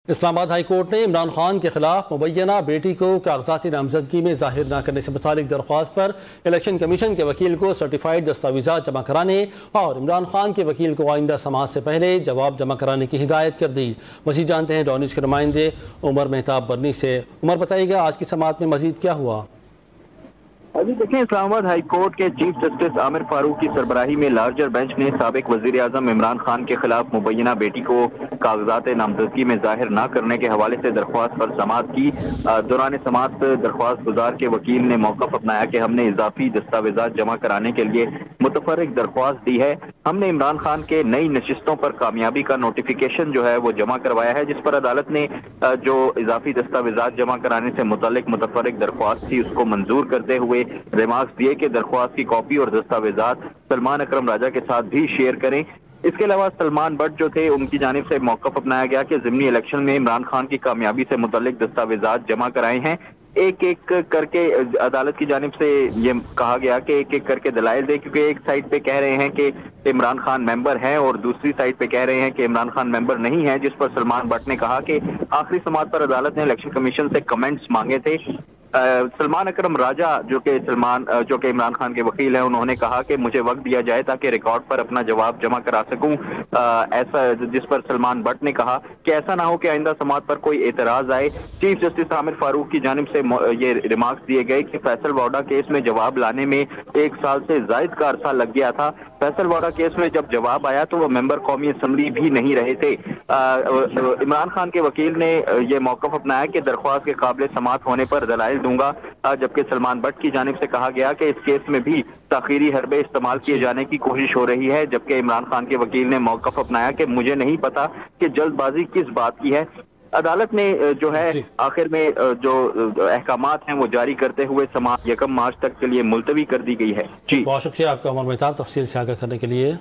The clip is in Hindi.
इस्लामाबाद हाई कोर्ट ने इमरान खान के खिलाफ मुबैना बेटी को कागजाती नामजदगी में जाहिर न करने से मुतालिक दरख्वास्त पर इलेक्शन कमीशन के वकील को सर्टिफाइड दस्तावेजात जमा कराने और इमरान खान के वकील को आइंदा समाअत से पहले जवाब जमा कराने की हिदायत कर दी। मजीद जानते हैं डॉनिश के नुमाइंदे उमर मेहताब बर्नी से। उमर, बताइएगा आज की समाअत में मजीद क्या हुआ? अभी देखें, इस्लामाबाद हाई कोर्ट के चीफ जस्टिस आमिर फारूक की सरबराही में लार्जर बेंच ने साबिक वजीर आजम इमरान खान के खिलाफ मुबैना बेटी को कागजात नामजदगी में जाहिर न करने के हवाले से दरख्वास्त पर समाअत की। दौरान समाअत दरख्वास्त गुजार के वकील ने मौक़िफ़ अपनाया कि हमने इजाफी दस्तावेजात जमा कराने के लिए मुतफर्रिक दरख्वास्त दी है। हमने इमरान खान के नई नशिस्तों पर कामयाबी का नोटिफिकेशन जो है वो जमा करवाया है, जिस पर अदालत ने जो इजाफी दस्तावेजात जमा कराने से मुतल्लिक मुतफर्रिक दरख्वास्त थी उसको मंजूर करते हुए रिमार्क्स दिए कि दरख्वास्त की कॉपी और दस्तावेजात सलमान अकरम राजा के साथ भी शेयर करें। इसके अलावा सलमान बट जो थे उनकी जानिब से मौक़िफ़ अपनाया गया कि ज़िमनी इलेक्शन में इमरान खान की कामयाबी से मुतल्लिक दस्तावेजात जमा कराए हैं। एक एक करके अदालत की जानिब से ये कहा गया कि एक एक करके दलाइल दे, क्योंकि एक साइड पे कह रहे हैं कि इमरान खान मेंबर हैं और दूसरी साइड पे कह रहे हैं कि इमरान खान मेंबर नहीं है, जिस पर सलमान बट ने कहा कि आखिरी समाअत पर अदालत ने इलेक्शन कमीशन से कमेंट्स मांगे थे। सलमान अकरम राजा जो कि इमरान खान के वकील हैं, उन्होंने कहा कि मुझे वक्त दिया जाए ताकि रिकॉर्ड पर अपना जवाब जमा करा सकूं, ऐसा, जिस पर सलमान बट ने कहा कि ऐसा ना हो कि आइंदा समाअत पर कोई एतराज आए। चीफ जस्टिस आमिर फारूक की जानिब से ये रिमार्क्स दिए गए कि फैसल वाडा केस में जवाब लाने में 1 साल से जायद का अरसा लग गया था। फैसल वाडा केस में जब जवाब आया तो वो मेंबर कौमी असम्बली भी नहीं रहे थे। इमरान खान के वकील ने ये मौक़िफ़ अपनाया कि दरख्वास्त के काबिल समाअत होने पर दलाइल दूंगा, जबकि सलमान बट की जानिब से कहा गया कि इस केस में भी ताखीरी हरबे इस्तेमाल किए जाने की कोशिश हो रही है, जबकि इमरान खान के वकील ने मौक़िफ़ अपनाया कि मुझे नहीं पता कि जल्दबाजी किस बात की है। अदालत ने जो है आखिर में जो अहकामात हैं वो जारी करते हुए समाअत 1 मार्च तक के लिए मुलतवी कर दी गई है। जी, बहुत शुक्रिया आपका उमर मेहताब, तफसील से आगाह करने के लिए।